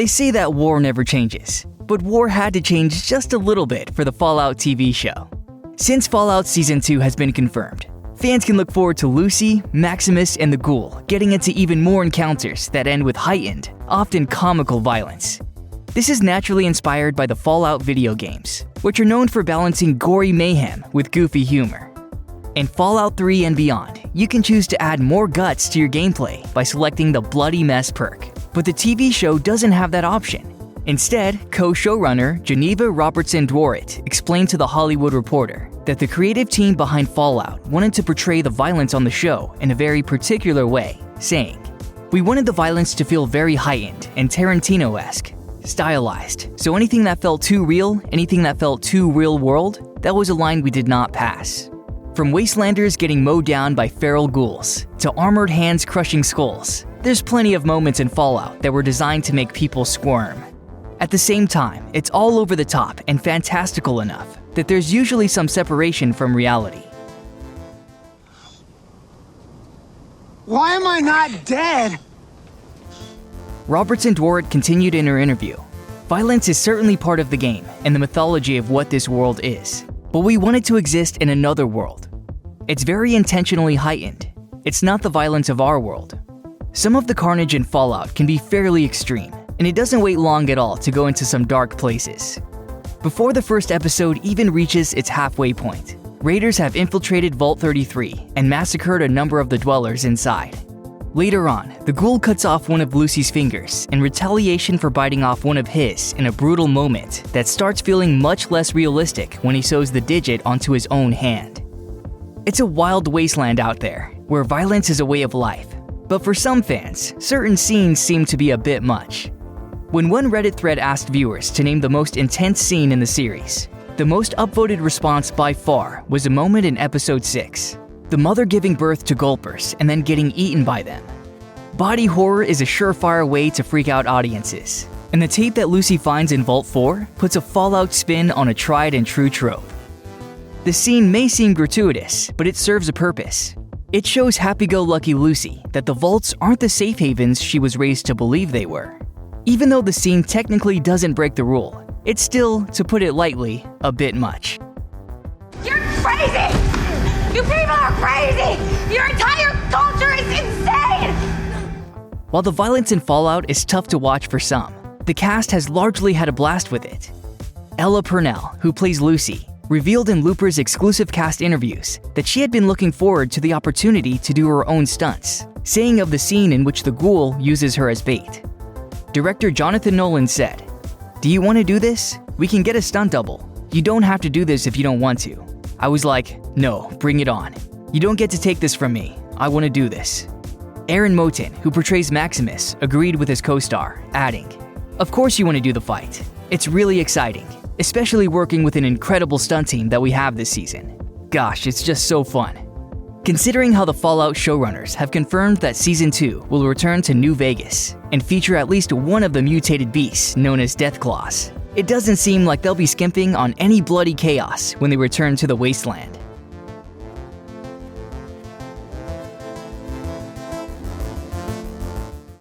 They say that war never changes, but war had to change just a little bit for the Fallout TV show. Since Fallout Season 2 has been confirmed, fans can look forward to Lucy, Maximus, and the Ghoul getting into even more encounters that end with heightened, often comical violence. This is naturally inspired by the Fallout video games, which are known for balancing gory mayhem with goofy humor. In Fallout 3 and beyond, you can choose to add more guts to your gameplay by selecting the Bloody Mess perk, but the TV show doesn't have that option. Instead, co-showrunner Geneva Robertson-Dworet explained to The Hollywood Reporter that the creative team behind Fallout wanted to portray the violence on the show in a very particular way, saying, "We wanted the violence to feel very heightened and Tarantino-esque, stylized, so anything that felt too real, anything that felt too real world, that was a line we did not pass. From wastelanders getting mowed down by feral ghouls, to armored hands crushing skulls, there's plenty of moments in Fallout that were designed to make people squirm. At the same time, it's all over the top and fantastical enough that there's usually some separation from reality." Why am I not dead? Robertson-Dworet continued in her interview, "Violence is certainly part of the game and the mythology of what this world is, but we want it to exist in another world. It's very intentionally heightened. It's not the violence of our world. Some of the carnage in Fallout can be fairly extreme, and it doesn't wait long at all to go into some dark places. Before the first episode even reaches its halfway point, raiders have infiltrated Vault 33 and massacred a number of the dwellers inside. Later on, the Ghoul cuts off one of Lucy's fingers in retaliation for biting off one of his in a brutal moment that starts feeling much less realistic when he sews the digit onto his own hand. It's a wild wasteland out there, where violence is a way of life, but for some fans, certain scenes seem to be a bit much. When one Reddit thread asked viewers to name the most intense scene in the series, the most upvoted response by far was a moment in Episode 6. The mother giving birth to gulpers and then getting eaten by them. Body horror is a surefire way to freak out audiences, and the tape that Lucy finds in Vault 4 puts a Fallout spin on a tried and true trope. The scene may seem gratuitous, but it serves a purpose. It shows happy-go-lucky Lucy that the vaults aren't the safe havens she was raised to believe they were. Even though the scene technically doesn't break the rule, it's still, to put it lightly, a bit much. You're crazy! You people are crazy! Your entire culture is insane! While the violence in Fallout is tough to watch for some, the cast has largely had a blast with it. Ella Purnell, who plays Lucy, revealed in Looper's exclusive cast interviews that she had been looking forward to the opportunity to do her own stunts, saying of the scene in which the Ghoul uses her as bait. Director Jonathan Nolan said, "Do you want to do this? We can get a stunt double. You don't have to do this if you don't want to." I was like, "No, bring it on. You don't get to take this from me. I want to do this." Aaron Moten, who portrays Maximus, agreed with his co-star, adding, "Of course you want to do the fight. It's really exciting, especially working with an incredible stunt team that we have this season. Gosh, it's just so fun." Considering how the Fallout showrunners have confirmed that Season 2 will return to New Vegas and feature at least one of the mutated beasts known as Deathclaws, it doesn't seem like they'll be skimping on any bloody chaos when they return to the wasteland.